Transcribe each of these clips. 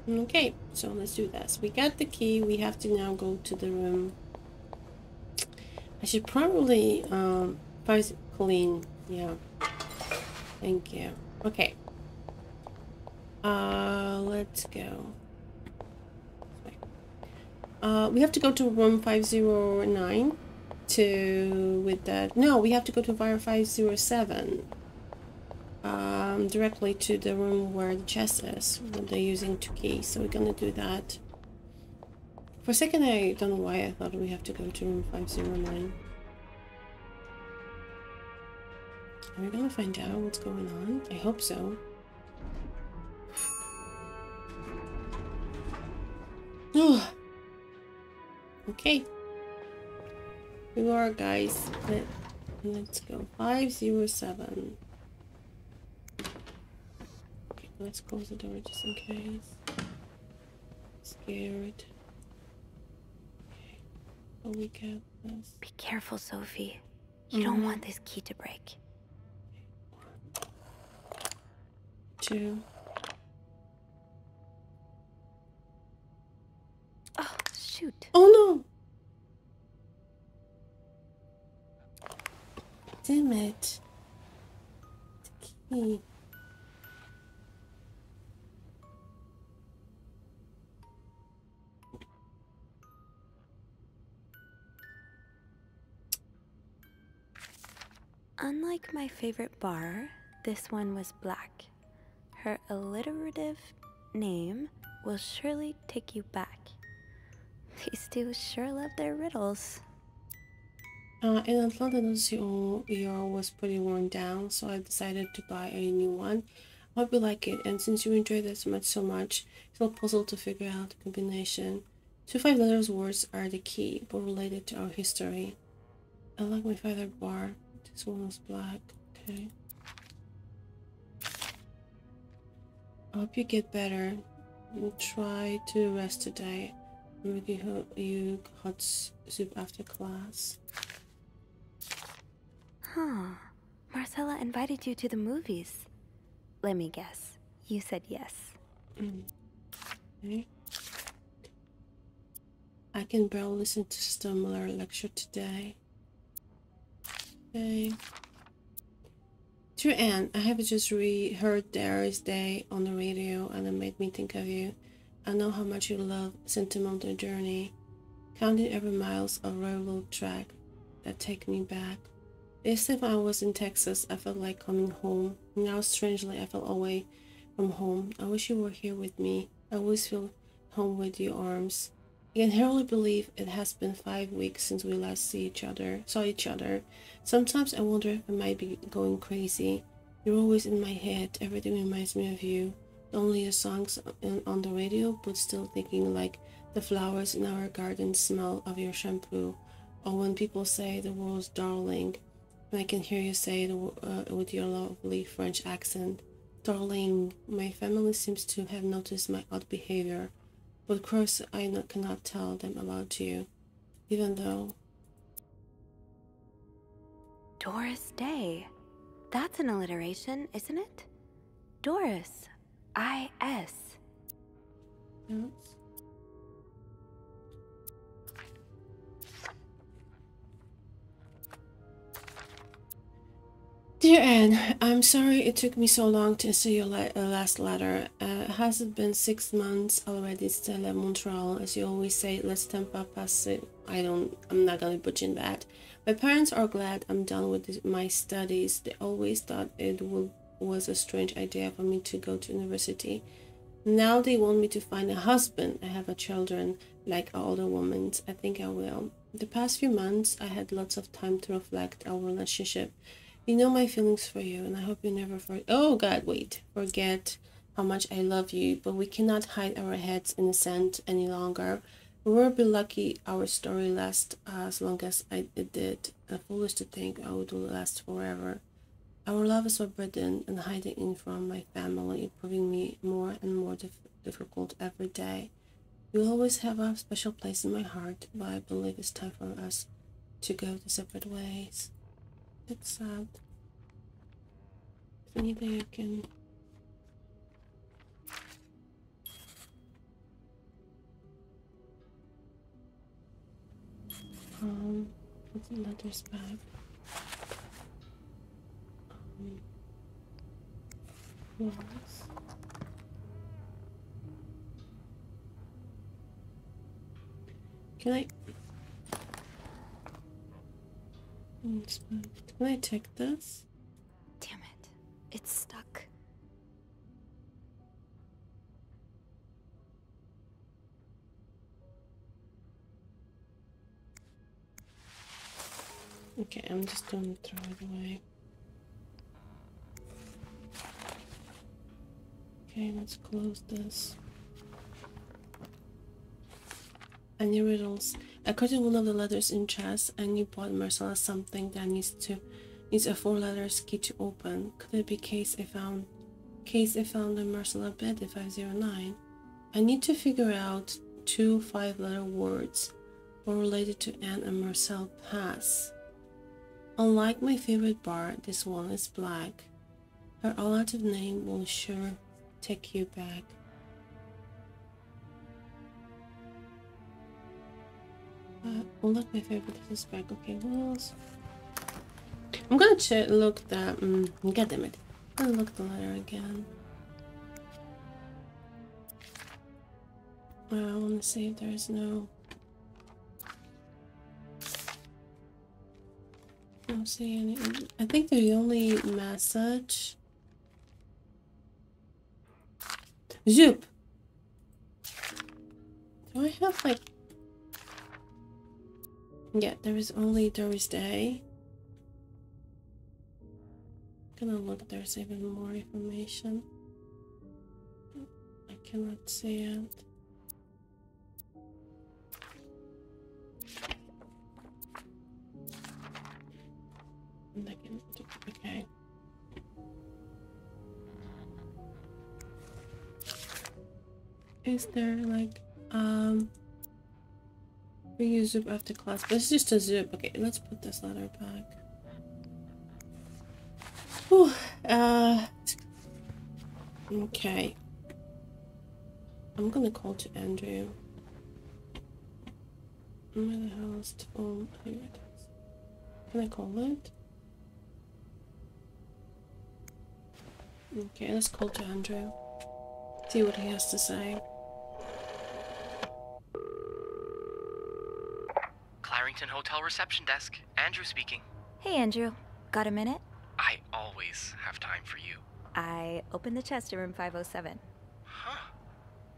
Okay, so let's do this. We got the key. We have to now go to the room. I should probably first clean. Yeah. Thank you. Okay. Let's go. We have to go to room 509 to with that. No, we have to go to fire 507. Directly to the room where the chest is when they're using two keys. So we're gonna do that. For a second, I don't know why I thought we have to go to room 509. Are we gonna find out what's going on? I hope so. Okay. We are, guys. Let's go. 507. Okay, let's close the door just in case. Scared. Okay. Oh, we got this. Be careful, Sophie. You don't want this key to break. 1, 2. Oh, shoot. Oh no! Damn it. The key. Unlike my favorite bar, this one was black. Her alliterative name will surely take you back. These two sure love their riddles. In Atlanta, the ER was pretty worn down, so I decided to buy a new one. I hope you like it, and since you enjoyed it so much, it's a puzzle to figure out the combination. 2 5 letters words are the key, but related to our history. I like my father bar. This one was black. Okay. I hope you get better. We'll try to rest today. We'll give you hot soup after class. Huh. Marcella invited you to the movies. Let me guess. You said yes. Okay. I can barely listen to Stumler lecture today. Okay. Dear Anne, I have just heard Darius Day on the radio and it made me think of you. I know how much you love Sentimental Journey. Counting every miles of railroad track that take me back. This time I was in Texas, I felt like coming home. Now strangely I felt away from home. I wish you were here with me. I always feel home with your arms. I can hardly believe it has been 5 weeks since we last saw each other. Sometimes I wonder if I might be going crazy. You're always in my head. Everything reminds me of you. Not only the songs on the radio, but still thinking like the flowers in our garden smell of your shampoo. Or when people say the world's darling, and I can hear you say it with your lovely French accent. Darling, my family seems to have noticed my odd behavior. But of course, cannot tell them about you, even though. Doris Day. That's an alliteration, isn't it? Doris. I-S. Yes. Dear Anne, I'm sorry it took me so long to see your last letter. Has it been 6 months already still at Montreal? As you always say, let's tempa passe. I'm not gonna butcher that. My parents are glad I'm done with my studies. They always thought was a strange idea for me to go to university. Now they want me to find a husband and have a children like older women. I think I will. The past few months, I had lots of time to reflect our relationship. You know my feelings for you, and I hope you never forget how much I love you, but we cannot hide our heads in the sand any longer. We will be lucky our story lasts as long as it did. I'm foolish to think I would last forever. Our love is forbidden and hiding in from my family, proving me more and more difficult every day. You'll always have a special place in my heart, but I believe it's time for us to go to separate ways. It's sad. Is anything I can... Put the letters back. Yes. Can I? Can I take this? Damn it. It's stuck. Okay, I'm just gonna throw it away. Okay, let's close this. Any riddles? According to one of the letters in chess, Annie bought Marcella something that needs a 4-letter key to open. Could it be case I found in Marcella bed at 509? I need to figure out 2 5-letter words all related to Anne and Marcel Pass. Unlike my favorite bar, this one is black. Her alternative name will sure take you back. Unlike my favorite, this is back. Okay, what else? I'm gonna look that. God damn it! I'm gonna look the letter again. I want to see if there's no. I don't see any. I think the only message. Zoop! Do I have like. Yeah, there is only Thursday. I'm gonna look, there's even more information. I cannot see it. Okay. Is there like we use Zoop after class, but it's just a Zoop. Okay, let's put this letter back. Whew, okay. I'm gonna call to Andrew. Where the hell is the phone? Here it is. Can I call it? Okay, let's call to Andrew. See what he has to say. Clarington Hotel reception desk. Andrew speaking. Hey, Andrew. Got a minute? I always have time for you. I opened the chest in room 507. Huh.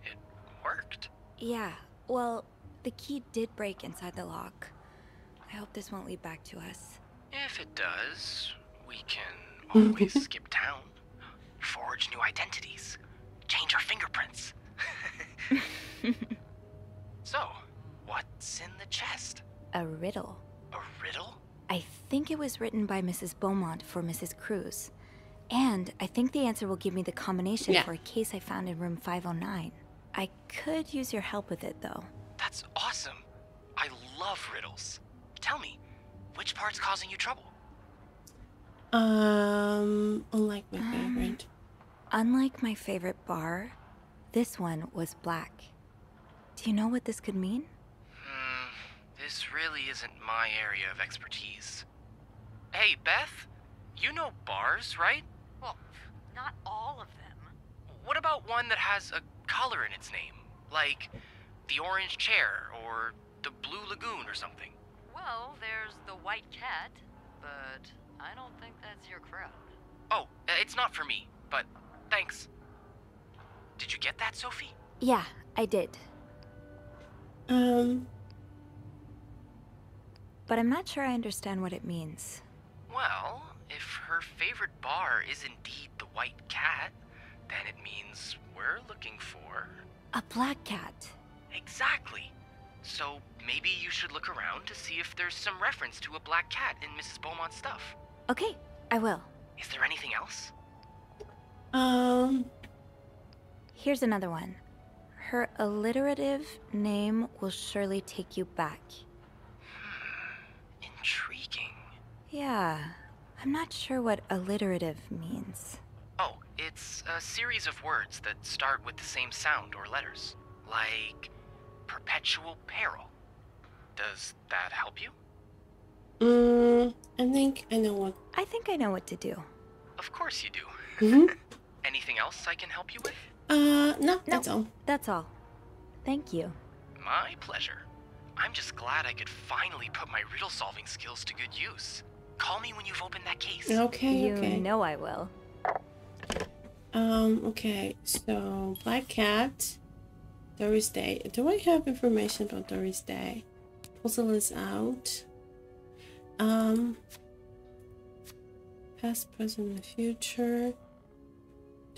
It worked. Yeah, well, the key did break inside the lock. I hope this won't lead back to us. If it does, we can always skip town. Forge new identities. Change our fingerprints. So, what's in the chest? A riddle. A riddle? I think it was written by Mrs. Beaumont for Mrs. Cruz. And I think the answer will give me the combination for a case I found in room 509. I could use your help with it, though. That's awesome. I love riddles. Tell me, which part's causing you trouble? Unlike my favorite. Unlike my favorite bar, this one was black. Do you know what this could mean? This really isn't my area of expertise. Hey, Beth, you know bars, right? Well, not all of them. What about one that has a color in its name? Like the Orange Chair or the Blue Lagoon or something? Well, there's the White Cat, but I don't think that's your crowd. Oh, it's not for me, but thanks. Did you get that, Sophie? Yeah, I did. But I'm not sure I understand what it means. Well, if her favorite bar is indeed the White Cat, then it means we're looking for... A black cat. Exactly. So maybe you should look around to see if there's some reference to a black cat in Mrs. Beaumont's stuff. Okay, I will. Is there anything else? Here's another one. Her alliterative name will surely take you back. Intriguing. Yeah, I'm not sure what alliterative means. Oh, it's a series of words that start with the same sound or letters. Like perpetual peril. Does that help you? I think I know what. I think I know what to do. Of course you do. Mm-hmm. Anything else I can help you with? No, that's all. That's all. Thank you. My pleasure. I'm just glad I could finally put my riddle-solving skills to good use. Call me when you've opened that case. Okay, You okay. know I will. Okay, so Black Cat, Doris Day. Do I have information about Doris Day? Puzzle is out. Past, present, and future.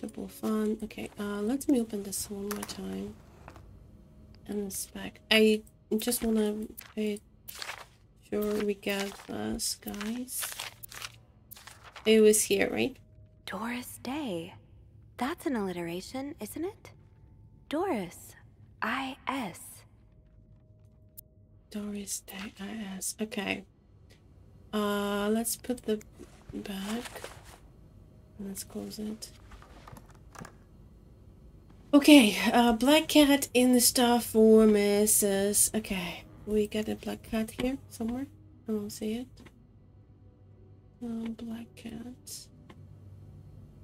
Double fun. Okay, let me open this one more time. And inspect. I just wanna make sure we get this, guys. It was here, right? Doris Day. That's an alliteration, isn't it? Doris. I-S. Doris Day IS. Okay. Let's put the back. Let's close it. Okay, Black Cat in the star form is okay. We got a Black Cat here somewhere. I don't see it. Black Cat.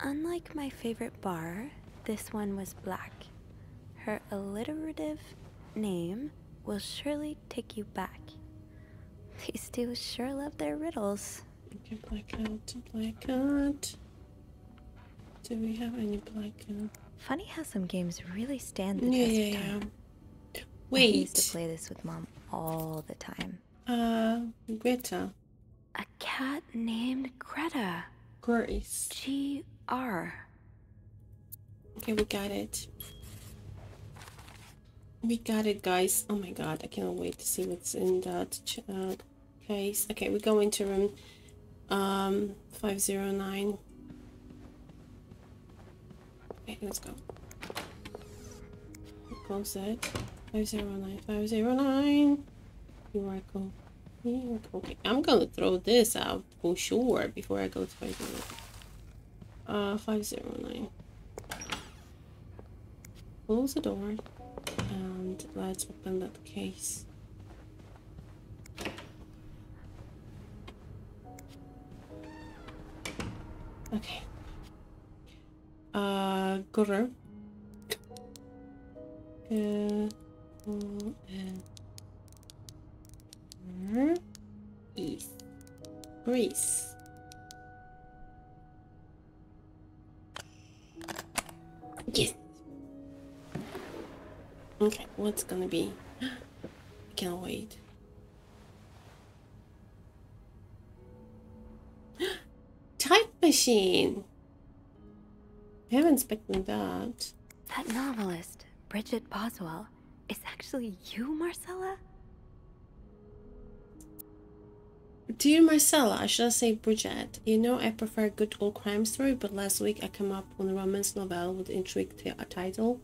Unlike my favorite bar, this one was black. Her alliterative name will surely take you back. These two sure love their riddles. Okay, Black Cat, Black Cat. Do we have any Black Cat? Funny how some games really stand the Yeah, test yeah, of yeah. time. I used to Wait. play this with Mom all the time. Greta. A cat named Greta. Grace. G-R. Okay, we got it. We got it, guys. Oh my god, I cannot wait to see what's in that case. Okay, we go into room 509. Okay, let's go. Close it. 509, 509. You are cool. Okay, I'm gonna throw this out for sure before I go to 509. 509. Close the door and let's open that case. Okay. Guru. East. Greece. Yes. Okay, what's gonna be? I can't wait. Type machine. I haven't expected that. That novelist, Bridget Boswell, is actually you, Marcella? Dear Marcella, I should say Bridget. You know I prefer good old crime story, but last week I came up with a romance novel with intrigue title.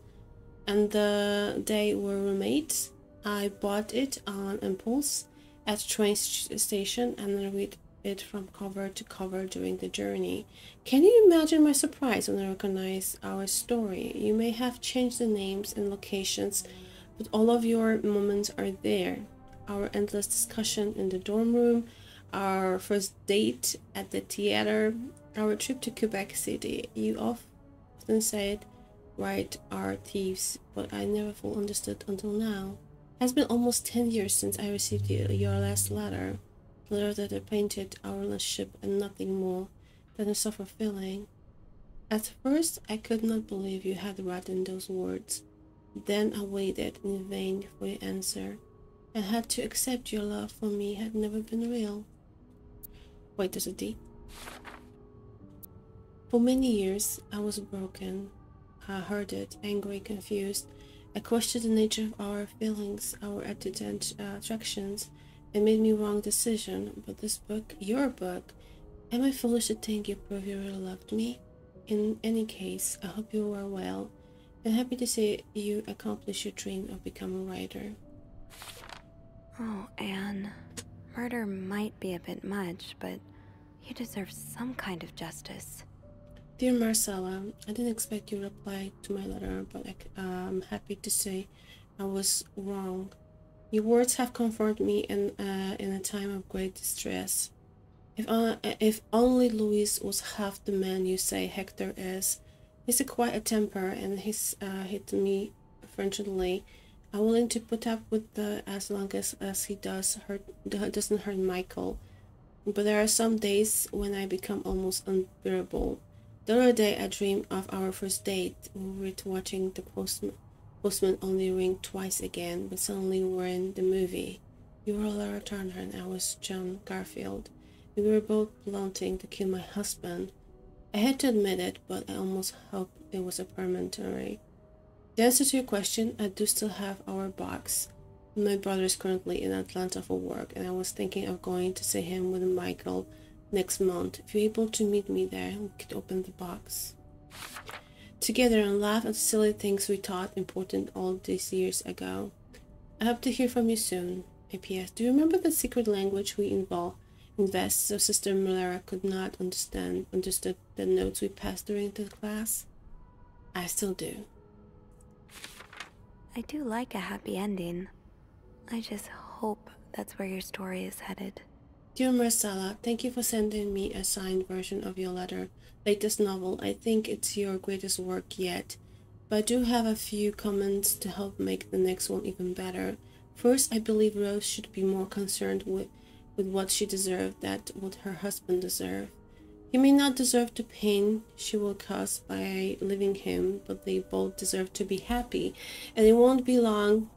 And they were roommates. I bought it on impulse at a train station and then read it from cover to cover during the journey. Can you imagine my surprise when I recognized our story? You may have changed the names and locations, but all of your moments are there. Our endless discussion in the dorm room, our first date at the theater, our trip to Quebec City. You often said, right, are thieves, but I never fully understood until now. It has been almost 10 years since I received your last letter. The letter that painted our relationship and nothing more than a soft feeling. At first, I could not believe you had written those words. Then I waited in vain for your answer, and had to accept your love for me had never been real. Wait, there's a D. For many years, I was broken. I hurted, angry, confused. I questioned the nature of our feelings, our attractions. It made me wrong decision, but this book, your book, am I foolish to think you prove you really loved me? In any case, I hope you are well, and happy to see you accomplish your dream of becoming a writer. Oh, Anne. Murder might be a bit much, but you deserve some kind of justice. Dear Marcella, I didn't expect you to reply to my letter, but I'm happy to say I was wrong. Your words have comforted me in a time of great distress. If only Louis was half the man you say Hector is. He's a quite a temper, and he's hit me friendly. I'm willing to put up with as long as he doesn't hurt Michael. But there are some days when I become almost unbearable. The other day I dreamed of our first date. We were watching the postman only ring twice again, but suddenly we're in the movie. You were Lara Turner and I was John Garfield. We were both plotting to kill my husband. I had to admit it, but I almost hoped it was a permanent. The answer to your question, I do still have our box. My brother is currently in Atlanta for work, and I was thinking of going to see him with Michael next month. If you're able to meet me there, we could open the box together and laugh at the silly things we thought important all these years ago. I hope to hear from you soon. A.P.S. Do you remember the secret language we invest so Sister Malera could not understood the notes we passed during the class? I still do. I do like a happy ending. I just hope that's where your story is headed. Dear Marcella, thank you for sending me a signed version of your latest novel. I think it's your greatest work yet, but I do have a few comments to help make the next one even better. First, I believe Rose should be more concerned with what she deserved than what her husband deserved. He may not deserve the pain she will cause by leaving him, but they both deserve to be happy, and it won't be long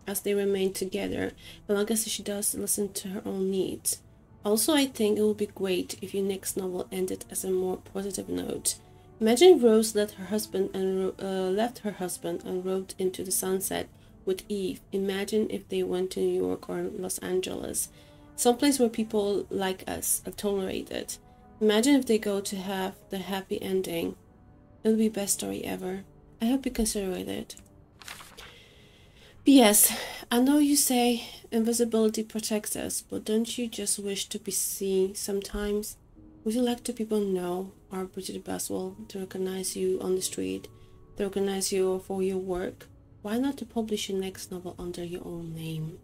as they remain together, as long as she does listen to her own needs. Also, I think it would be great if your next novel ended as a more positive note. Imagine if Rose left her husband and rode into the sunset with Eve. Imagine if they went to New York or Los Angeles, someplace where people like us are tolerated. Imagine if they go to have the happy ending. It would be the best story ever. I hope you consider it. P.S. I know you say invisibility protects us, but don't you just wish to be seen sometimes? Would you like to people know, or Bridget Baswell, to recognize you on the street, to recognize you for your work? Why not to publish your next novel under your own name?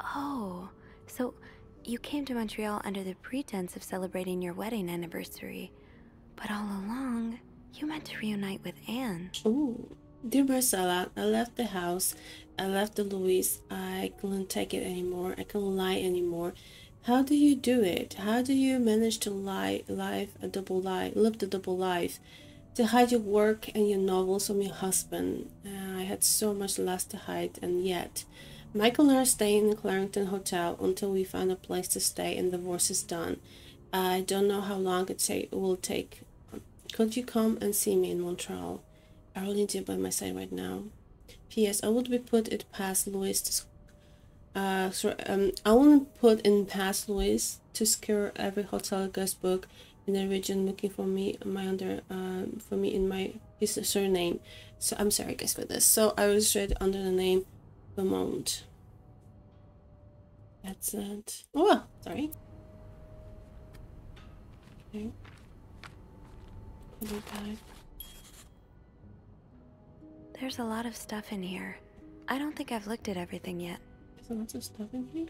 Oh, so you came to Montreal under the pretense of celebrating your wedding anniversary, but all along, you meant to reunite with Anne. Ooh. Dear Marcella, I left the house, I left the Louis, I couldn't take it anymore, I couldn't lie anymore. How do you do it? How do you manage to live the double life, to hide your work and your novels from your husband? I had so much less to hide, and yet Michael and I are staying in the Clarington Hotel until we find a place to stay and divorce is done. I don't know how long it will take. Could you come and see me in Montreal? I really need you by my side right now. P.S. I would be put it past Louis to I wouldn't put in past Louis to secure every hotel guest book in the region looking for me in his surname. So I'm sorry guys for this. So I was read under the name Beaumont. That's it. Oh, sorry. Okay. There's a lot of stuff in here. I don't think I've looked at everything yet. There's lots of stuff in here.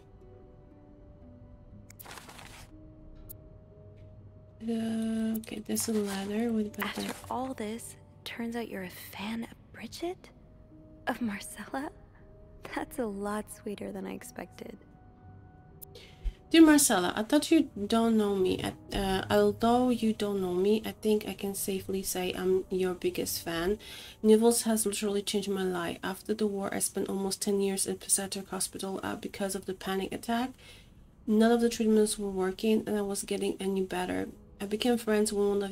Okay, there's a letter with After all this, turns out you're a fan of Bridget? Of Marcella? That's a lot sweeter than I expected. Dear Marcella, I thought you don't know me. Although you don't know me, I think I can safely say I'm your biggest fan. Nivels has literally changed my life. After the war, I spent almost 10 years in psychiatric hospital because of the panic attack. None of the treatments were working, and I was getting any better. I became friends with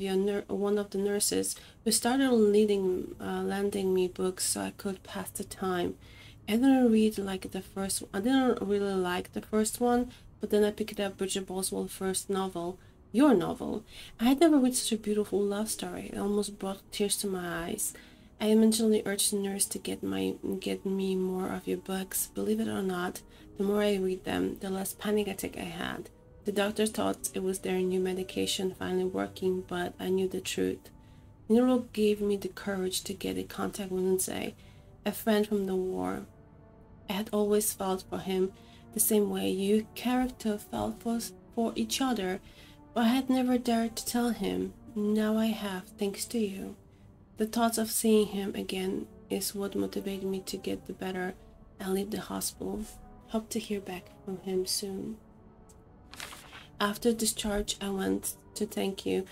one of the nurses, who started lending me books so I could pass the time. I didn't really like the first one, but then I picked up Bridget Boswell's first novel, your novel. I had never read such a beautiful love story. It almost brought tears to my eyes. I eventually urged the nurse to get me more of your books. Believe it or not, the more I read them, the less panic attack I had. The doctor thought it was their new medication finally working, but I knew the truth. Nero gave me the courage to get in contact with Lindsay, a friend from the war. I had always felt for him the same way you character felt for each other, but I had never dared to tell him. Now I have, thanks to you. The thoughts of seeing him again is what motivated me to get the better and leave the hospital. Hope to hear back from him soon. After discharge, I wanted to thank you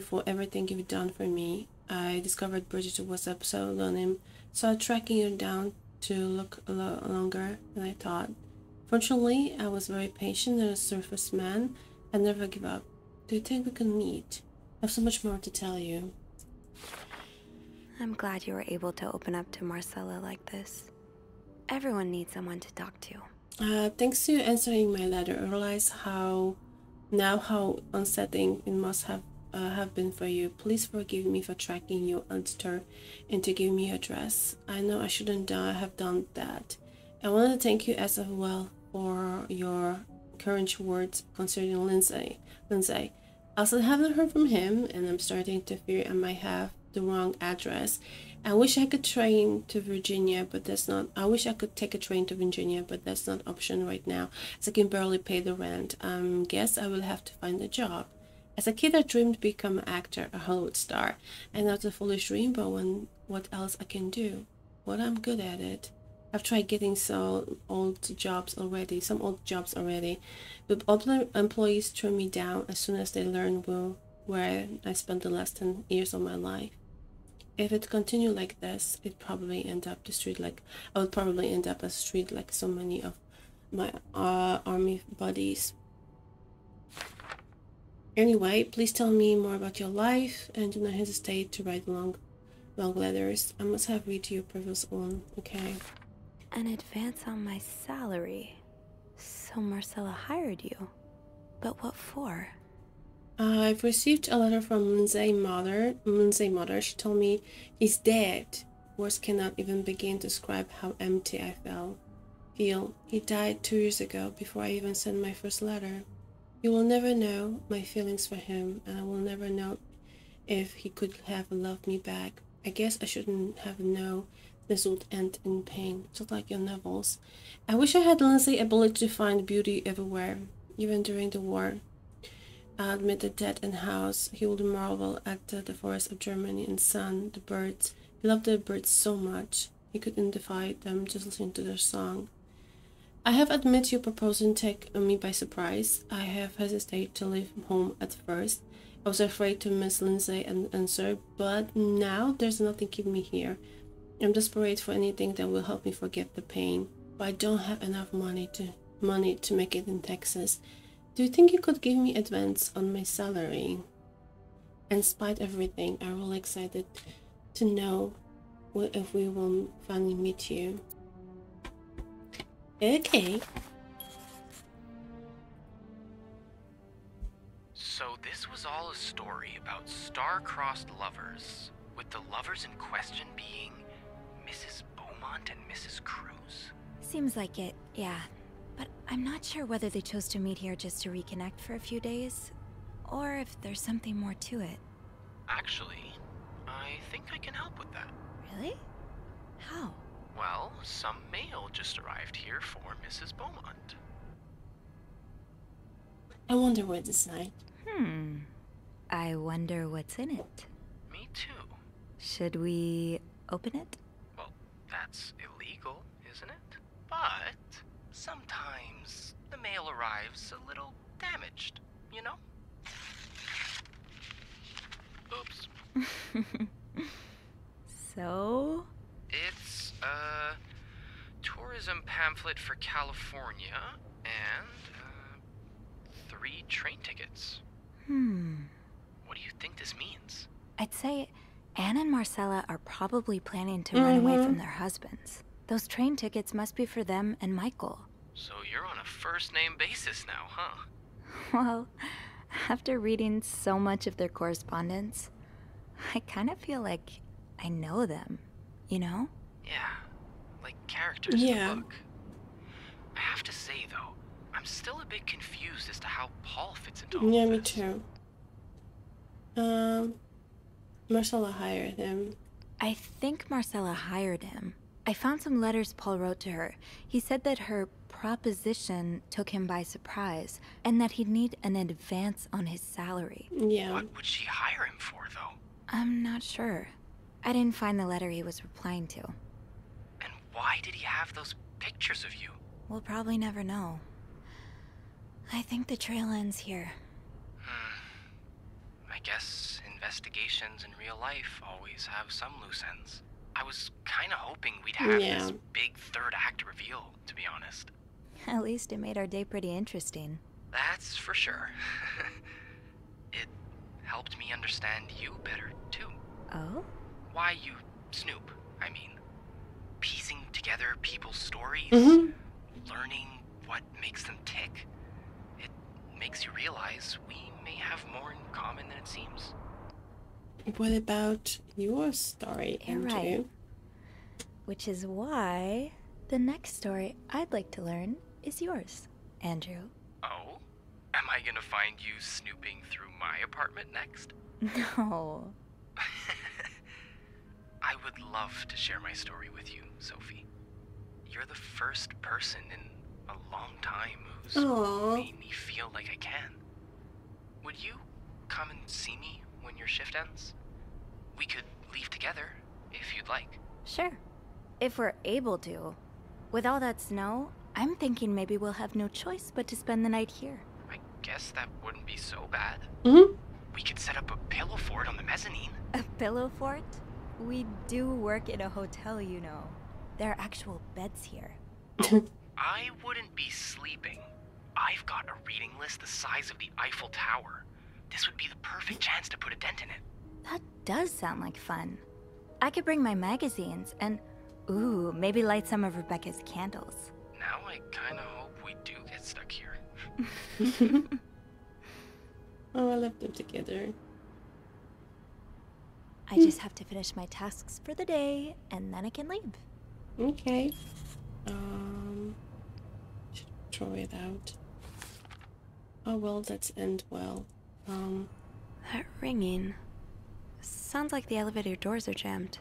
for everything you've done for me. I discovered Bridget's WhatsApp pseudonym, so tracking you down to look a lot longer than I thought. Fortunately, I was very patient and a surface man. I never give up. Do you think we can meet? I have so much more to tell you. I'm glad you were able to open up to Marcella like this. Everyone needs someone to talk to. Thanks to answering my letter, I realize how unsettling it must have been for you. Please forgive me for tracking you undisturbed and to give me your address. I know I shouldn't have done that. I want to thank you as well for your encouraging words concerning Lindsay. I still haven't heard from him, and I'm starting to fear I might have the wrong address. I wish I could train to Virginia, but that's not. I wish I could take a train to Virginia, but that's not an option right now, as I can barely pay the rent. Guess I will have to find a job. As a kid, I dreamed to become an actor, a Hollywood star. And that's a foolish dream, but what else I can do? Well, I'm good at it. I've tried getting some old jobs already, but other employees turn me down as soon as they learn where I spent the last 10 years of my life. If it continued like this, I would probably end up a street like so many of my army buddies. Anyway, please tell me more about your life and do not hesitate to write long letters. I must have read your previous one, okay? An advance on my salary. So Marcella hired you. But what for? I've received a letter from Lindsay's mother. She told me he's dead. Words cannot even begin to describe how empty I feel. He died 2 years ago before I even sent my first letter. You will never know my feelings for him, and I will never know if he could have loved me back. I guess I shouldn't have known this would end in pain, just like your novels. I wish I had Lindsay's ability to find beauty everywhere, even during the war. I admit the dead and house. He would marvel at the forest of Germany and sun, the birds. He loved the birds so much. He could identify them just listening to their song. I have admit your proposal take me by surprise. I have hesitated to leave home at first. I was afraid to miss Lindsay and answer, but now there's nothing keeping me here. I'm desperate for anything that will help me forget the pain, but I don't have enough money to make it in Texas. Do you think you could give me advance on my salary? In spite of everything, I'm really excited to know if we will finally meet you. Okay. So this was all a story about star-crossed lovers, with the lovers in question being Mrs. Beaumont and Mrs. Cruz? Seems like it, yeah. But I'm not sure whether they chose to meet here just to reconnect for a few days, or if there's something more to it. Actually, I think I can help with that. Really? How? Well, some mail just arrived here for Mrs. Beaumont. I wonder what it's like. I wonder what's in it. Me too. Should we open it? Well, that's illegal, isn't it? But sometimes the mail arrives a little damaged, you know? Oops. So? It's a tourism pamphlet for California and 3 train tickets. What do you think this means? I'd say Anne and Marcella are probably planning to run away from their husbands. Those train tickets must be for them and Michael. So you're on a first-name basis now, huh? Well, after reading so much of their correspondence, I kind of feel like I know them, you know? Yeah, like characters in the book. I have to say, though, I'm still a bit confused as to how Paul fits into all of this. Yeah, me too. Marcella hired him. I think Marcella hired him, I found some letters Paul wrote to her. He said that her proposition took him by surprise, and that he'd need an advance on his salary. Yeah. What would she hire him for, though? I'm not sure. I didn't find the letter he was replying to. And why did he have those pictures of you? We'll probably never know. I think the trail ends here. I guess investigations in real life always have some loose ends. I was kind of hoping we'd have this big third act reveal, to be honest. At least it made our day pretty interesting. That's for sure. It helped me understand you better, too. Oh? Why you snoop, I mean. Piecing together people's stories, learning what makes them tick. It makes you realize we may have more in common than it seems. What about your story, Andrew? Right. Which is why the next story I'd like to learn is yours, Andrew. Oh? Am I gonna find you snooping through my apartment next? No. I would love to share my story with you, Sophie. You're the first person in a long time who's made me feel like I can. Would you come and see me when your shift ends? We could leave together, if you'd like. Sure. If we're able to. With all that snow, I'm thinking maybe we'll have no choice but to spend the night here. I guess that wouldn't be so bad. Mm-hmm. We could set up a pillow fort on the mezzanine. A pillow fort? We do work in a hotel, you know. There are actual beds here. I wouldn't be sleeping. I've got a reading list the size of the Eiffel Tower. This would be the perfect chance to put a dent in it. That does sound like fun. I could bring my magazines and, ooh, maybe light some of Rebecca's candles. Now I kinda hope we do get stuck here. Oh, I left them together. I just have to finish my tasks for the day, and then I can leave. Okay. Should throw it out. Oh well, that's end well. That ringing. Sounds like the elevator doors are jammed.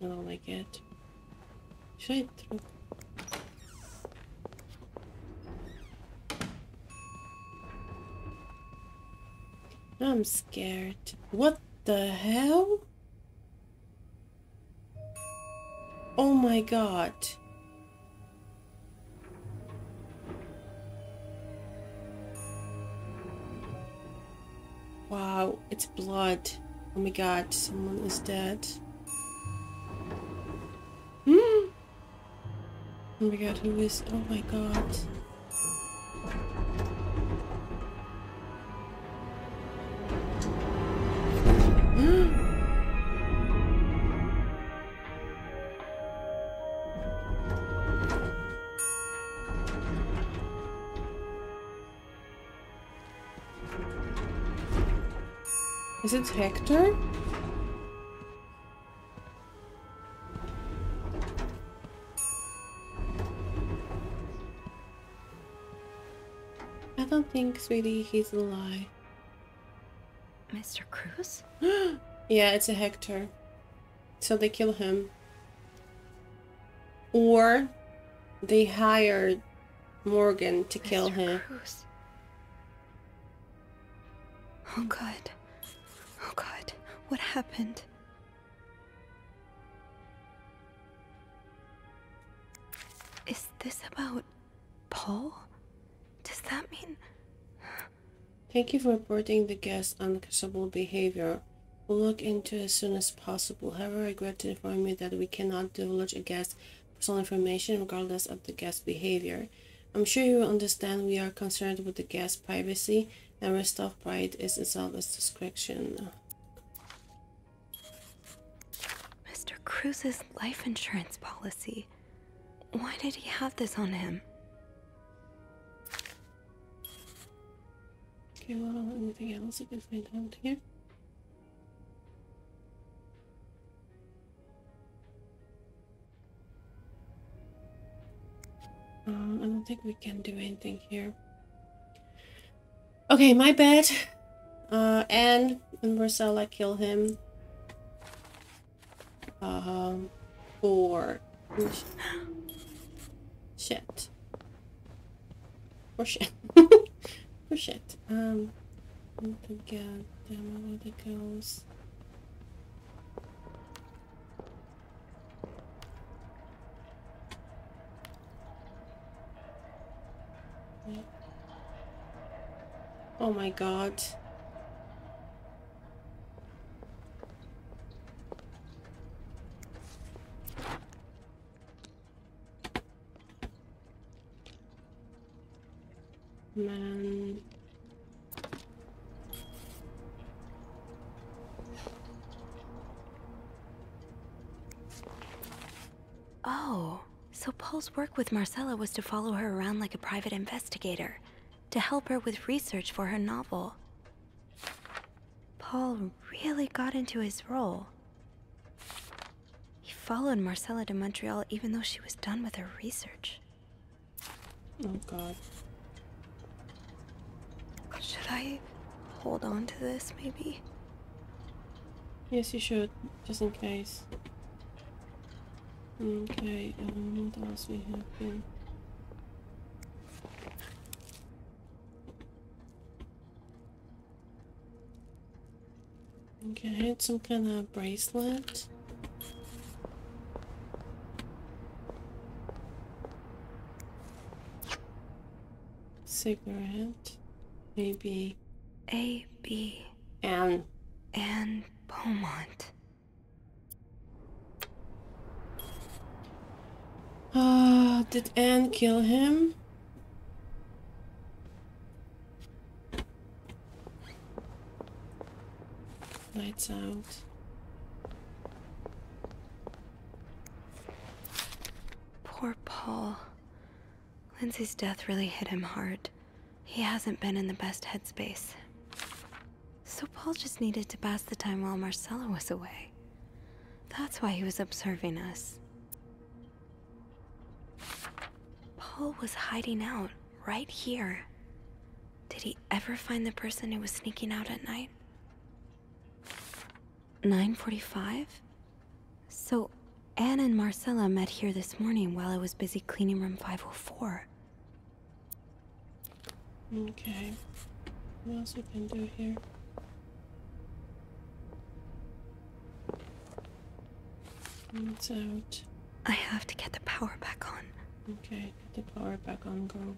I don't like it. Should I throw? I'm scared. What the hell? Oh my god. Wow, it's blood. Oh my god, someone is dead. Oh my god, who is... Oh my god. Is it Hector? I don't think, sweetie, he's alive. Mr. Cruz? Yeah, it's a Hector. So they kill him. Or they hired Morgan to kill him. Cruz. Oh god. Oh god. What happened? Is this about Paul? Does that mean... Thank you for reporting the guest's unacceptable behavior. We'll look into it as soon as possible. However, I regret to inform you that we cannot divulge a guest's personal information regardless of the guest's behavior. I'm sure you will understand we are concerned with the guest's privacy, and our staff pride is itself its discretion. Mr. Cruz's life insurance policy. Why did he have this on him? Okay, well, anything else I can find out here? I don't think we can do anything here. Okay, my bad. Anne and Marcella kill him. 4. Shit. Or shit. Or shit. God damn it, it goes. Oh my god. Man. Oh, so Paul's work with Marcella was to follow her around like a private investigator, to help her with research for her novel. Paul really got into his role. He followed Marcella to Montreal even though she was done with her research. Oh god. Should I hold on to this, maybe? Yes, you should, just in case. Okay, what else we have here? Okay, I had some kind of bracelet. Cigarette. Maybe. A.B. Anne. Anne Beaumont. Did Anne kill him? Lights out. Poor Paul. Lindsay's death really hit him hard. He hasn't been in the best headspace. So Paul just needed to pass the time while Marcella was away. That's why he was observing us. Paul was hiding out right here. Did he ever find the person who was sneaking out at night? 9:45? So Anne and Marcella met here this morning while I was busy cleaning room 504. Okay. What else we can do here? It's out. I have to get the power back on. Okay, get the power back on, girl.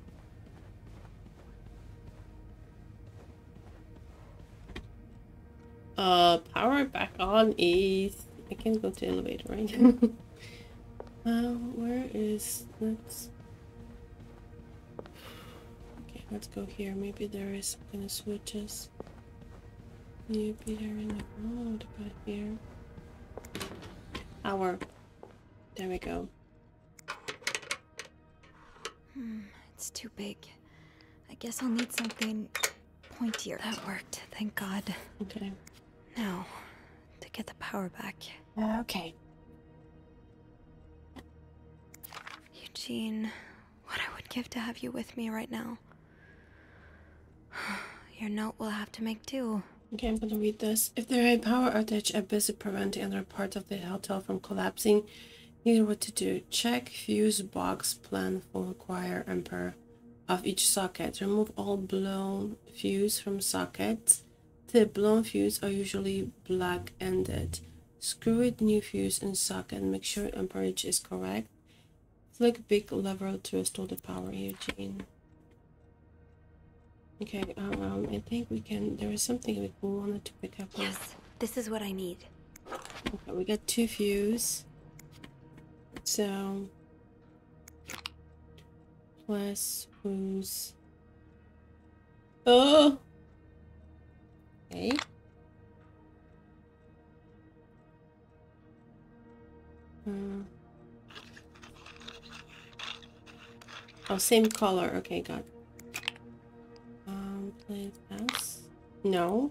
Power back on is... I can go to the elevator, right? Where is... Let's... Okay, let's go here. Maybe there is some kind of switches. Maybe they're in the road, but here. Power. There we go. It's too big. I guess I'll need something pointier. That worked, thank God. Okay. Now, to get the power back. Okay. Eugene, what I would give to have you with me right now. Your note will have to make do. Okay, I'm gonna read this. If there is a power outage, I'm busy preventing other parts of the hotel from collapsing. You know what to do. Check fuse box plan for require ampere of each socket. Remove all blown fuse from sockets. The blown fuse are usually black-ended. Screw in new fuse in socket and make sure amperage is correct. Flick big lever to restore the power, Eugene. Okay, I think we can... There is something we wanted to pick up. Yes, this is what I need. Okay, we got 2 fuse. So... Plus fuse. Oh! Okay. Oh, same color. Okay, got it. Please S. No.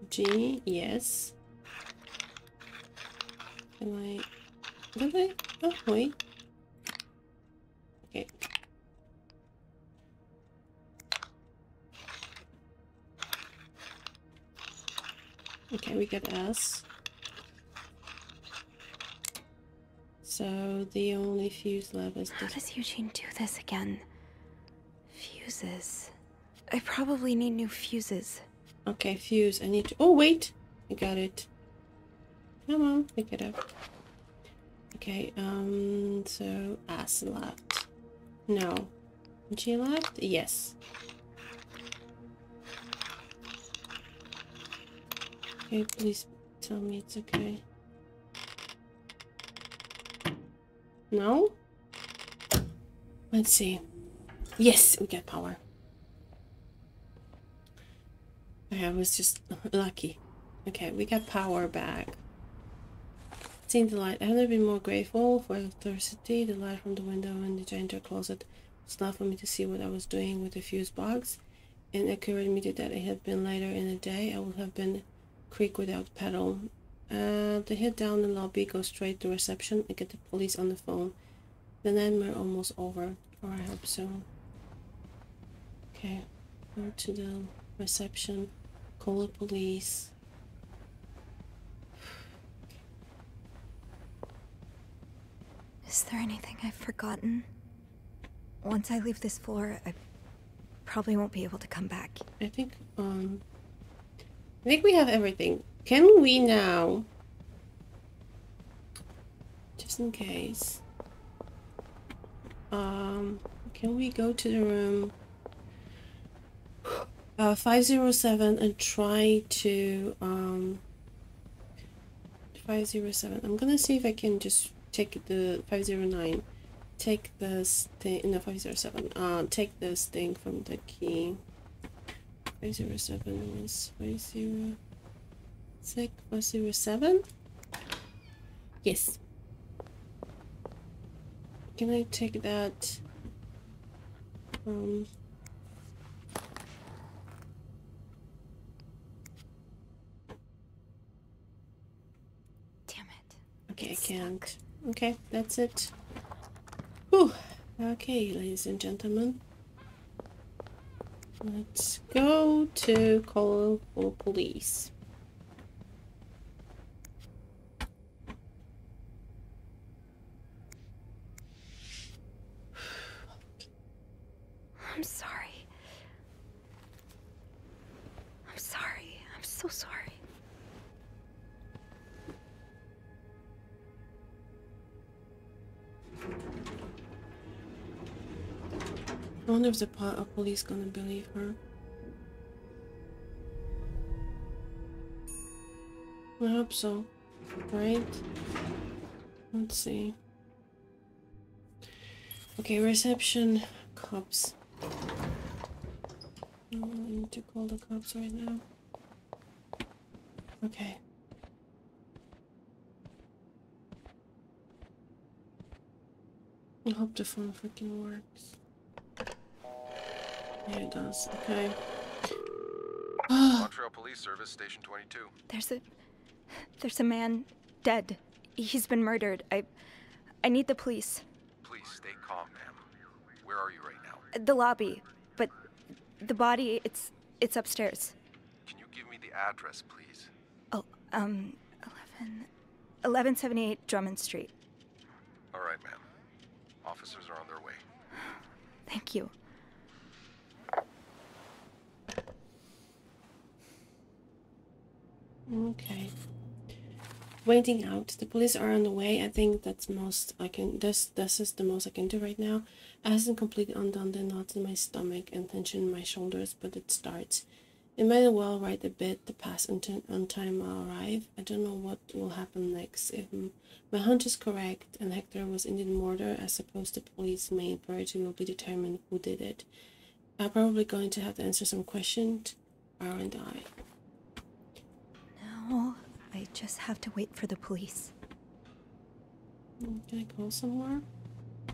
G. Yes. Can I? Really? Oh, wait. Okay. Okay, we get S. So the only fuse left is this. How does Eugene do this again? Fuses. I probably need new fuses. Okay, fuse. I need to... Oh, wait! I got it. Come on, pick it up. Okay, so ass left. No. G left? Yes. Okay, please tell me it's okay. No? Let's see. Yes, we get power. I was just lucky. Okay, we got power back. Seeing the light, I have never been more grateful for electricity. The light from the window in the janitor closet was enough for me to see what I was doing with the fuse box. And it occurred to me that it had been later in the day. I would have been creek without pedal. To head down the lobby, go straight to reception and get the police on the phone. The nightmare almost over, or I hope so. Okay, go to the reception, call the police. Is there anything I've forgotten? Once I leave this floor, I probably won't be able to come back. I think we have everything. Can we now, just in case, can we go to the room 507 and try to 507. I'm gonna see if I can just take the 509. Take this thing, no, 507. Take this thing from the key. 507 was 506, 507? Yes. Can I take that? Damn it. Okay, I can't. Okay, that's it. Whew. Okay, ladies and gentlemen. Let's go to call for police. I'm sorry. I'm sorry. I'm so sorry. I wonder if the police gonna believe her. I hope so. Right? Let's see. Okay, reception, cops. I need to call the cops right now. Okay. I hope the phone freaking works. Yeah, it does. Okay. Montreal Police Service, Station 22. There's a man dead. He's been murdered. I need the police. Please stay calm, ma'am. Where are you right now? The lobby, but the body, it's upstairs. Can you give me the address, please? Oh, 1178 Drummond Street. All right, ma'am. Officers are on their way. Thank you. Okay. Waiting out. The police are on the way. I think that's most I can. This is the most I can do right now. I hasn't completely undone the knots in my stomach and tension in my shoulders, but it starts. It might as well right a bit. The pass on time will arrive. I don't know what will happen next. If my hunch is correct and Hector was indeed murdered, I suppose the police main priority will be determine who did it. I'm probably going to have to answer some questions, aren't I? No, I just have to wait for the police. Can I call somewhere? I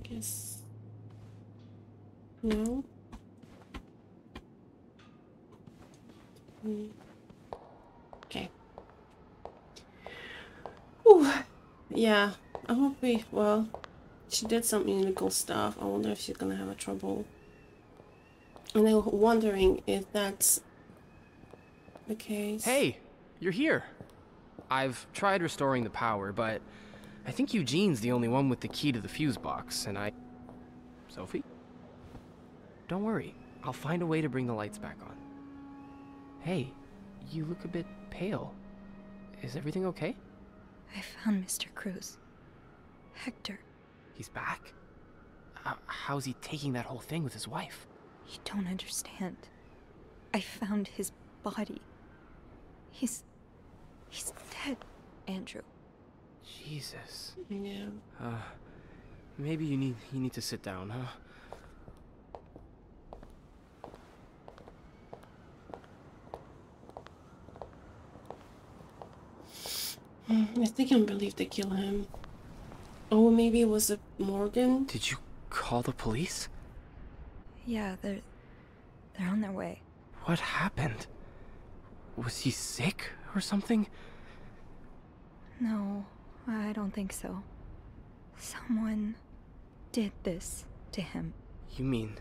guess... No? Okay. Ooh. Yeah, I hope well, she did some illegal stuff. I wonder if she's gonna have a trouble. And I'm wondering if that's the case. Hey, you're here. I've tried restoring the power, but I think Eugene's the only one with the key to the fuse box, and I... Sophie? Don't worry. I'll find a way to bring the lights back on. Hey, you look a bit pale. Is everything okay? I found Mr. Cruz. Hector. He's back? How's he taking that whole thing with his wife? You don't understand. I found his body. He's dead, Andrew. Jesus. Yeah. Maybe you need to sit down, huh? I think I believe they kill him. Oh, maybe it was a Morgan? Did you call the police? Yeah, they're on their way. What happened? Was he sick or something? No, I don't think so. Someone did this to him. You mean...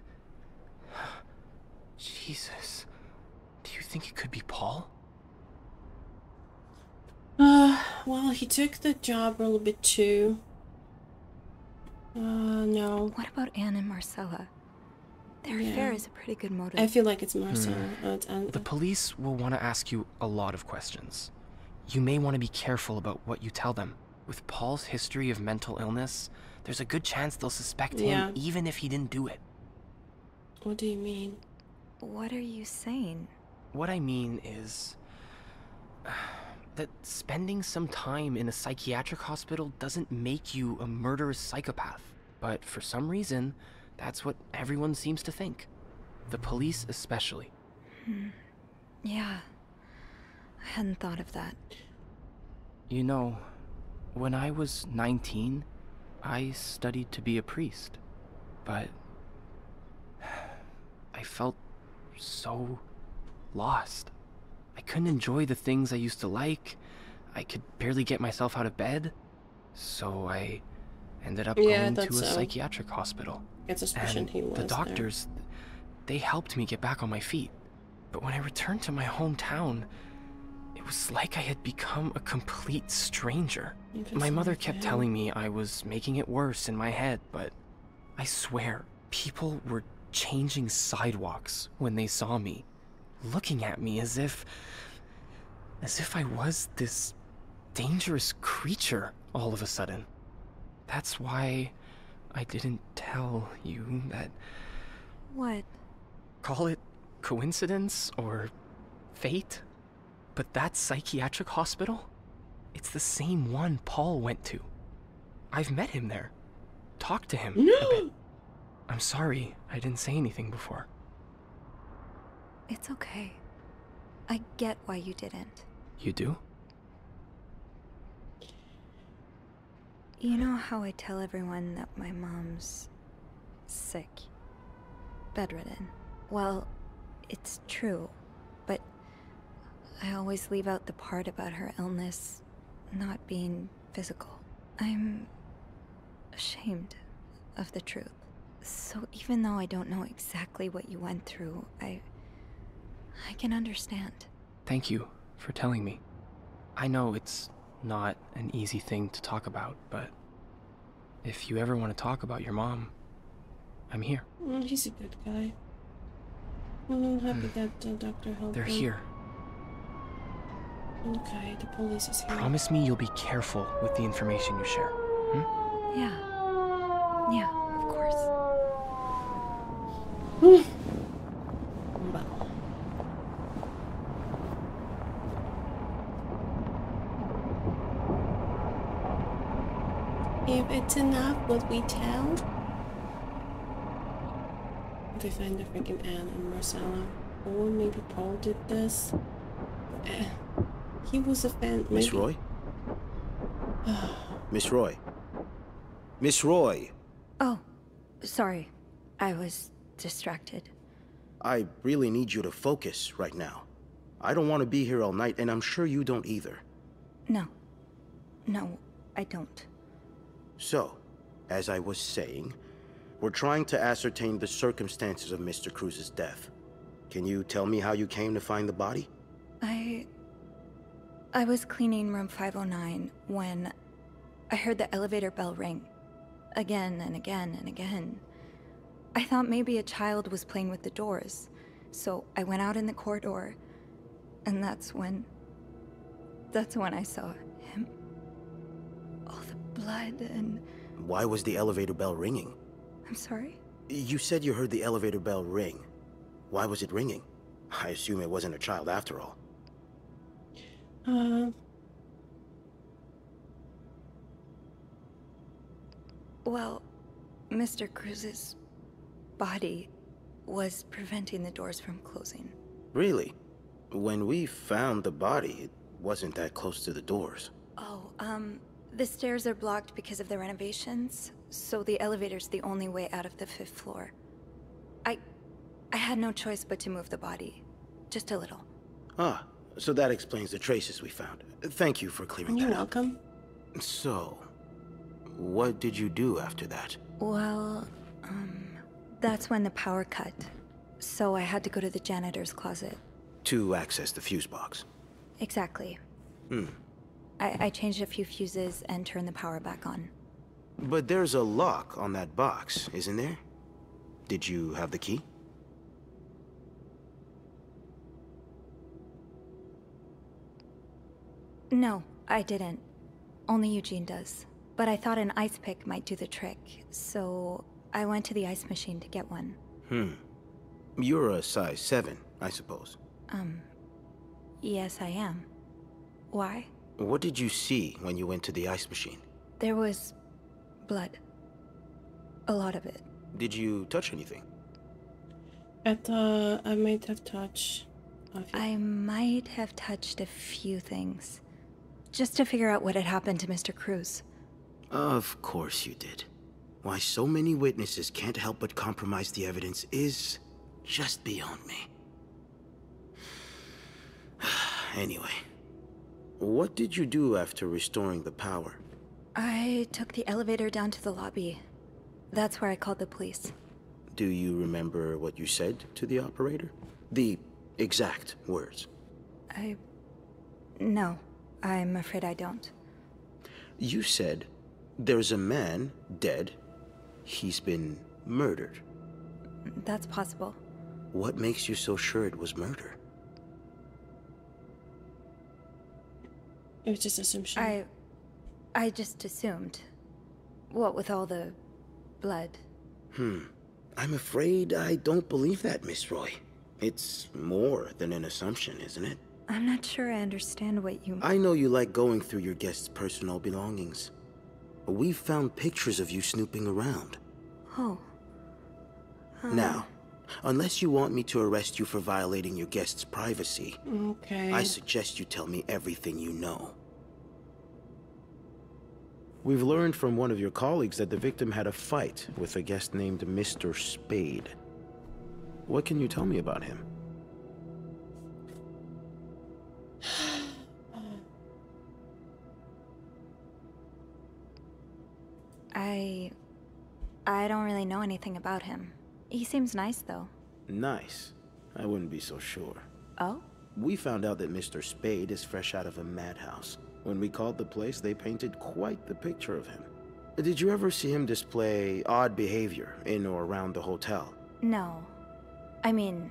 Jesus. Do you think it could be Paul? Well, he took the job a little bit too. No. What about Anne and Marcella? Their affair is a pretty good motive. I feel like it's Marcella. The police will want to ask you a lot of questions. You may want to be careful about what you tell them. With Paul's history of mental illness, there's a good chance they'll suspect him even if he didn't do it. What do you mean? What are you saying? What I mean is... that spending some time in a psychiatric hospital doesn't make you a murderous psychopath. But for some reason, that's what everyone seems to think. The police especially. Yeah. I hadn't thought of that. You know, when I was 19, I studied to be a priest. But... I felt so lost. I couldn't enjoy the things I used to like. I could barely get myself out of bed. So I ended up going to a psychiatric hospital. It's a suspicion he was the doctors, they helped me get back on my feet. But when I returned to my hometown, it was like I had become a complete stranger. My mother kept telling me I was making it worse in my head, but I swear, people were changing sidewalks when they saw me, looking at me as if I was this dangerous creature all of a sudden. That's why I didn't tell you that... What? Call it coincidence or fate, but that psychiatric hospital, it's the same one Paul went to. I've met him there, talked to him a bit. I'm sorry I didn't say anything before. It's okay. I get why you didn't. You do? You know how I tell everyone that my mom's sick, bedridden? Well, it's true, but I always leave out the part about her illness not being physical. I'm ashamed of the truth. So even though I don't know exactly what you went through, I can understand. Thank you for telling me. I know it's not an easy thing to talk about, but if you ever want to talk about your mom, I'm here. He's a good guy. Well, I'm happy that the doctor helped They're him. here. Okay, the police is here. Promise me you'll be careful with the information you share. Yeah. Yeah, of course. Wow. If it's enough, what we tell? They find the freaking Anne and Marcella. Or maybe Paul did this. He was a fan. Maybe. Miss Roy? Miss Roy? Miss Roy! Oh, sorry. I was distracted. I really need you to focus right now. I don't want to be here all night, and I'm sure you don't either. No. No, I don't. So, as I was saying, we're trying to ascertain the circumstances of Mr. Cruz's death. Can you tell me how you came to find the body? I was cleaning room 509 when I heard the elevator bell ring. Again and again and again. I thought maybe a child was playing with the doors, so I went out in the corridor, and that's when I saw him. All the blood and... Why was the elevator bell ringing? I'm sorry? You said you heard the elevator bell ring. Why was it ringing? I assume it wasn't a child after all. Well, Mr. Cruz's body was preventing the doors from closing. Really? When we found the body, it wasn't that close to the doors. Oh, the stairs are blocked because of the renovations, so the elevator's the only way out of the 5th floor. I had no choice but to move the body. Just a little. Ah, so that explains the traces we found. Thank you for clearing that up. You're welcome. So, what did you do after that? Well, that's when the power cut. So I had to go to the janitor's closet. To access the fuse box. Exactly. I changed a few fuses and turned the power back on. But there's a lock on that box, isn't there? Did you have the key? No, I didn't. Only Eugene does. But I thought an ice pick might do the trick, so I went to the ice machine to get one. You're a size 7, I suppose. Yes, I am. Why? What did you see when you went to the ice machine? There was blood. A lot of it. Did you touch anything? I might have touched. I might have touched a few things. Just to figure out what had happened to Mr. Cruz. Of course you did. Why so many witnesses can't help but compromise the evidence is just beyond me. Anyway, what did you do after restoring the power? I took the elevator down to the lobby. That's where I called the police. Do you remember what you said to the operator? The exact words. No, I'm afraid I don't. You said, there's a man dead. He's been murdered. That's possible. What makes you so sure it was murder? It was just assumption. I just assumed. What with all the blood. I'm afraid I don't believe that, Miss Roy. It's more than an assumption, isn't it? I'm not sure I understand what you... I know you like going through your guests' personal belongings. We've found pictures of you snooping around. Oh. Now, unless you want me to arrest you for violating your guests' privacy, Okay. I suggest you tell me everything you know. We've learned from one of your colleagues that the victim had a fight with a guest named Mr. Spade. What can you tell me about him? I don't really know anything about him. He seems nice, though. Nice. I wouldn't be so sure. Oh? We found out that Mr. Spade is fresh out of a madhouse. When we called the place, they painted quite the picture of him. Did you ever see him display odd behavior in or around the hotel? No. I mean,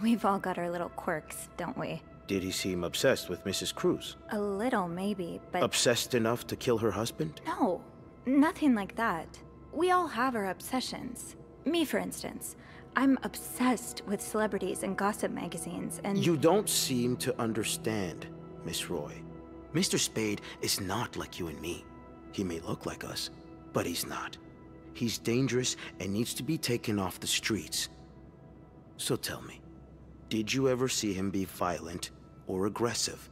we've all got our little quirks, don't we? Did he seem obsessed with Mrs. Cruz? A little, maybe, but... Obsessed enough to kill her husband? No, nothing like that. We all have our obsessions. Me, for instance. I'm obsessed with celebrities and gossip magazines, and... You don't seem to understand, Miss Roy. Mr. Spade is not like you and me. He may look like us, but he's not. He's dangerous and needs to be taken off the streets. So tell me, did you ever see him be violent or aggressive?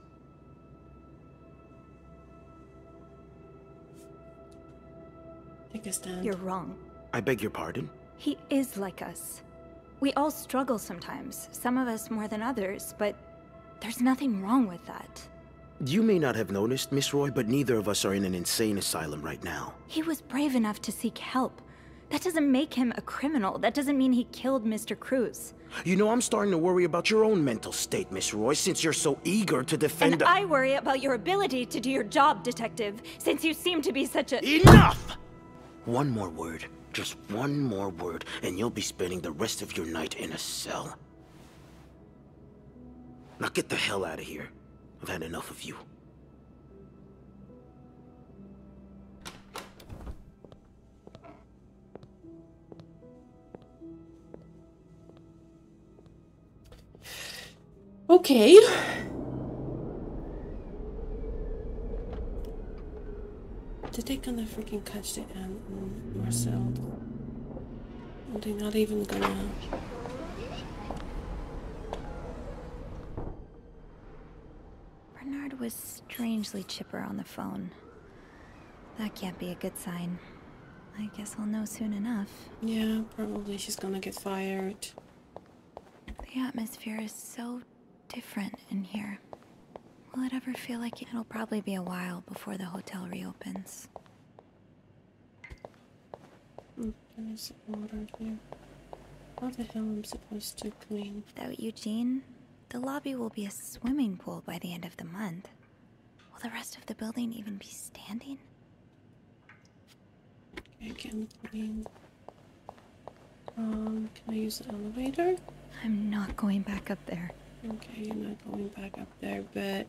Take a stand. You're wrong. I beg your pardon? He is like us. We all struggle sometimes, some of us more than others, but there's nothing wrong with that. You may not have noticed, Miss Roy, but neither of us are in an insane asylum right now. He was brave enough to seek help, That doesn't make him a criminal. That doesn't mean he killed Mr. Cruz. You know, I'm starting to worry about your own mental state, Miss Roy, since you're so eager to defend... And I worry about your ability to do your job, Detective, since you seem to be such a... Enough! One more word, just one more word, and you'll be spending the rest of your night in a cell. Now get the hell out of here. I've had enough of you. Okay. Did they gonna freaking catch the ant and Marcel? Are they not even gonna... Bernard was strangely chipper on the phone. That can't be a good sign. I guess I'll know soon enough. Yeah, probably she's gonna get fired. The atmosphere is so different in here. Will it ever feel like it'll probably be a while before the hotel reopens? There's water here. How the hell am I supposed to clean? Without Eugene, the lobby will be a swimming pool by the end of the month. Will the rest of the building even be standing? Okay, I can clean. Can I use the elevator? I'm not going back up there. Okay, you're not going back up there, but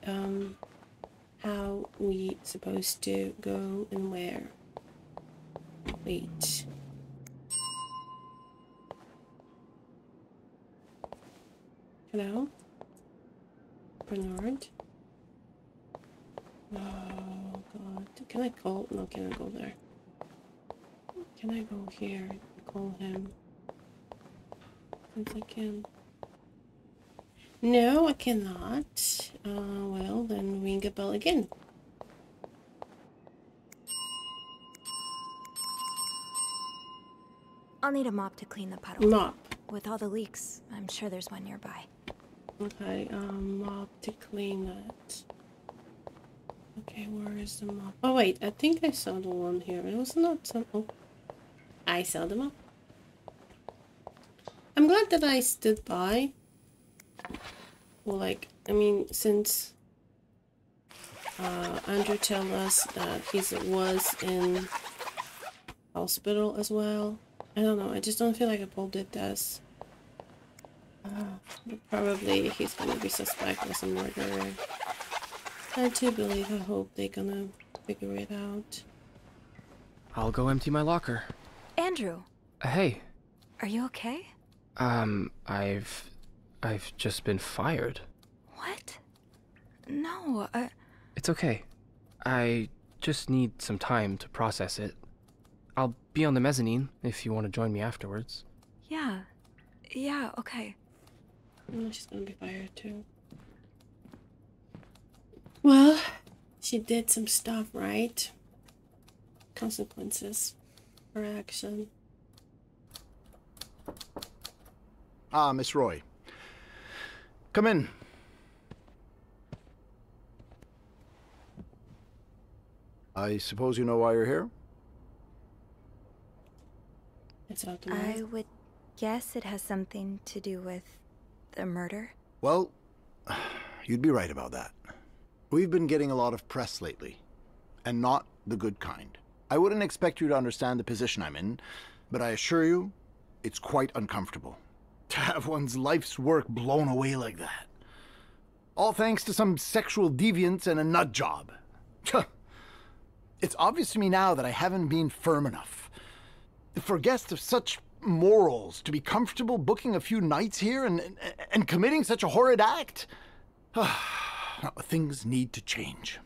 how we supposed to go and where? Wait. Hello? Bernard? Oh god. Can I call? No, can I go there? Can I go here and call him? Since I can. No, I cannot. Well, then ring a bell again. I'll need a mop to clean the puddle. Mop. With all the leaks, I'm sure there's one nearby. Okay, mop to clean that. Okay, where is the mop? Oh wait, I think I saw the one here. It was not some... Oh. I saw the mop. I'm glad that I stood by. Well, like, I mean, since Andrew told us that he was in hospital as well. I don't know, I just don't feel like Paul did this. But probably he's gonna be suspected as a murderer. I do believe, I hope they're gonna figure it out. I'll go empty my locker. Andrew! Hey. Are you okay? I've just been fired. What? No, It's okay. I just need some time to process it. I'll be on the mezzanine if you want to join me afterwards. Yeah. Yeah, okay. Oh, she's gonna be fired too. Well, she did some stuff, right? Consequences for action. Ah, Miss Roy. Come in. I suppose you know why you're here? It's out I would guess it has something to do with the murder. Well, you'd be right about that. We've been getting a lot of press lately, and not the good kind. I wouldn't expect you to understand the position I'm in, but I assure you, it's quite uncomfortable. To have one's life's work blown away like that. All thanks to some sexual deviance and a nut job. It's obvious to me now that I haven't been firm enough. For guests of such morals to be comfortable booking a few nights here and committing such a horrid act. Things need to change.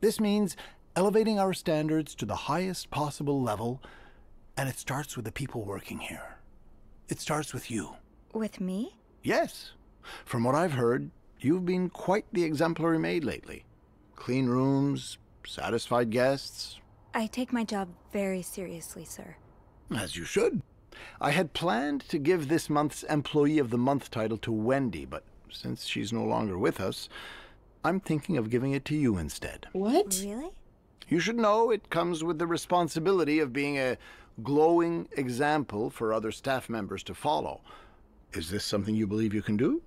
This means elevating our standards to the highest possible level, and it starts with the people working here. It starts with you. With me? Yes. From what I've heard, you've been quite the exemplary maid lately. Clean rooms, satisfied guests. I take my job very seriously, sir. As you should. I had planned to give this month's Employee of the Month title to Wendy, but since she's no longer with us, I'm thinking of giving it to you instead. What? Really? You should know it comes with the responsibility of being a glowing example for other staff members to follow. Is this something you believe you can do?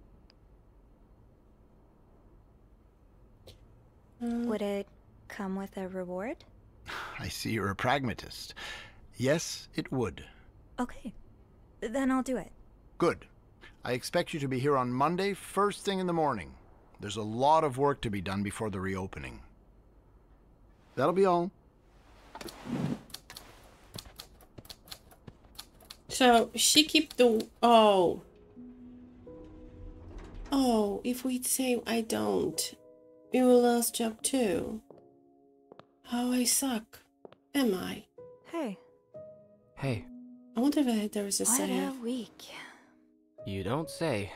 Would it come with a reward? I see you're a pragmatist. Yes, it would. Okay, then I'll do it. Good. I expect you to be here on Monday, first thing in the morning. There's a lot of work to be done before the reopening. That'll be all. So, she keep the... Oh. Oh, if we say I don't, we will lose job too. How I suck. Am I? Hey. Hey. I wonder if there is a What save. a week. You don't say.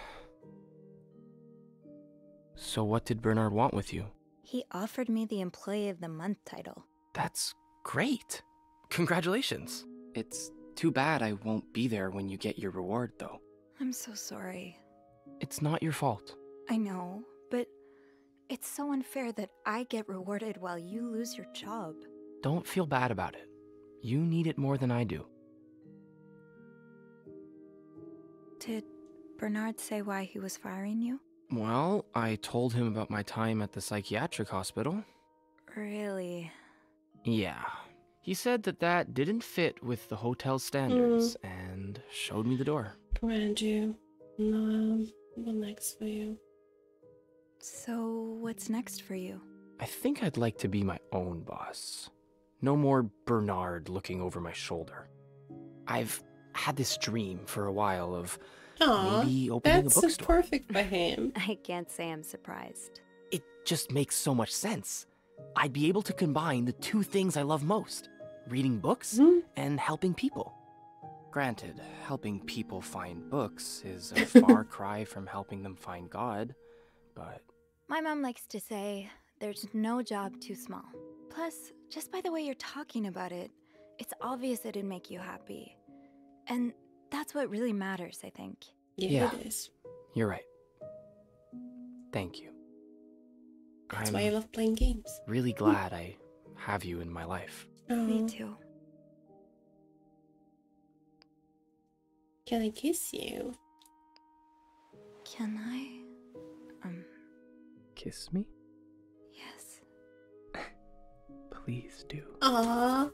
So what did Bernard want with you? He offered me the Employee of the Month title. That's great. Congratulations. It's too bad I won't be there when you get your reward, though. I'm so sorry. It's not your fault. I know, but it's so unfair that I get rewarded while you lose your job. Don't feel bad about it. You need it more than I do. Did Bernard say why he was firing you? Well, I told him about my time at the psychiatric hospital. Really? Yeah. He said that didn't fit with the hotel's standards and showed me the door. Brand you. No, what next for you? So, what's next for you? I think I'd like to be my own boss. No more Bernard looking over my shoulder. I've had this dream for a while of maybe opening a that's bookstore. Perfect for him. I can't say I'm surprised. It just makes so much sense. I'd be able to combine the two things I love most, reading books and helping people. Granted, helping people find books is a far cry from helping them find God, but... My mom likes to say, there's no job too small. Plus, just by the way you're talking about it, it's obvious it'd make you happy. And that's what really matters, I think. Yeah, it is. You're right. Thank you. That's why I love playing games. Really glad I have you in my life. Me too. Can I kiss you? Can I? Kiss me? Yes. Please do. Aww.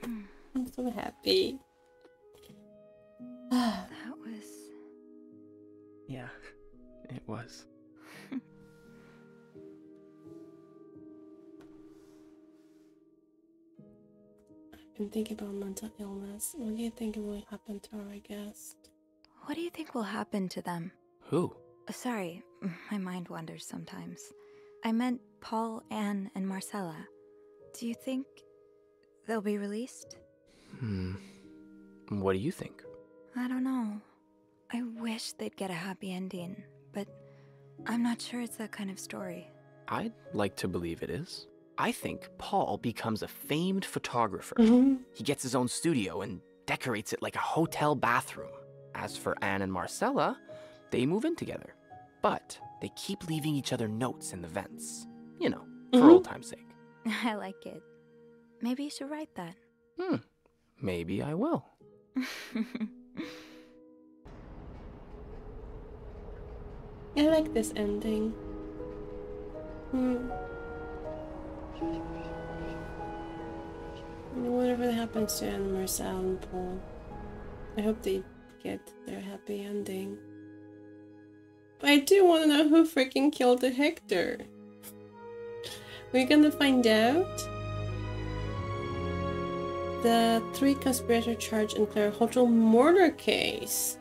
I'm so happy. That was... Yeah, it was. I've been thinking about mental illness. What do you think will happen to our guest? What do you think will happen to them? Who? Sorry, my mind wanders sometimes. I meant Paul, Anne, and Marcella. Do you think they'll be released? What do you think? I don't know. I wish they'd get a happy ending, but I'm not sure it's that kind of story. I'd like to believe it is. I think Paul becomes a famed photographer. He gets his own studio and decorates it like a hotel bathroom. As for Anne and Marcella, they move in together. But they keep leaving each other notes in the vents. You know, for old time's sake. I like it. Maybe you should write that. Maybe I will. I like this ending. Whatever happens to Anne, Marcel, and Paul, I hope they get their happy ending. But I do want to know who freaking killed the Hector. We're gonna find out. The 3 conspirator charge in Claire Hotel murder case.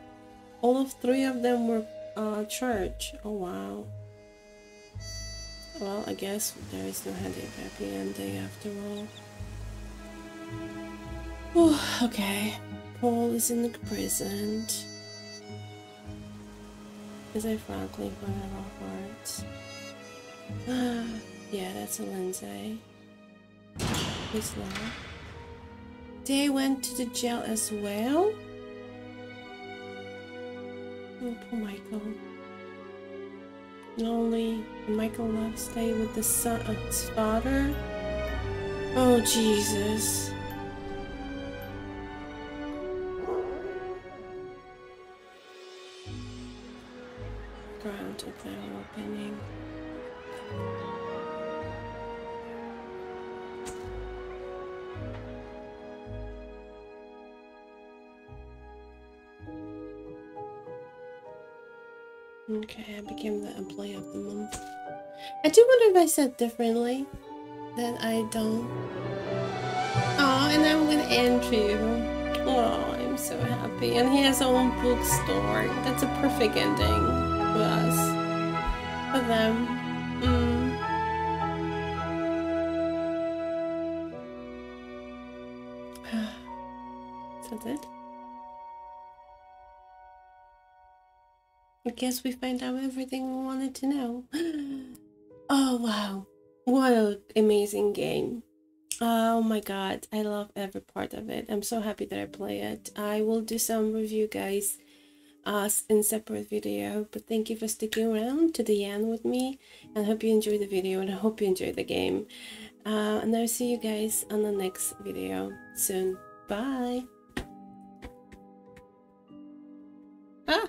All of 3 of them were charged. Oh wow. Well, I guess there is no happy ending after all. Oh, okay. Paul is in the prison. Is I frankly for our hearts. Yeah, that's a Lindsay. Please no. They went to the jail as well? Oh, poor Michael. Not only Michael left stay with the son of his father. Oh, Jesus. They're opening. Okay, I became the employee of the month. I do wonder if I said differently. That I don't. Oh, and I'm with Andrew. Oh, I'm so happy. And he has his own bookstore. That's a perfect ending for us. For them. Is that it? I guess we find out everything we wanted to know. Oh, wow. What an amazing game. Oh my god, I love every part of it. I'm so happy that I play it. I will do some review, guys, in separate video, but thank you for sticking around to the end with me, and I hope you enjoyed the video, and I hope you enjoyed the game. And I'll see you guys on the next video soon. Bye! Ah!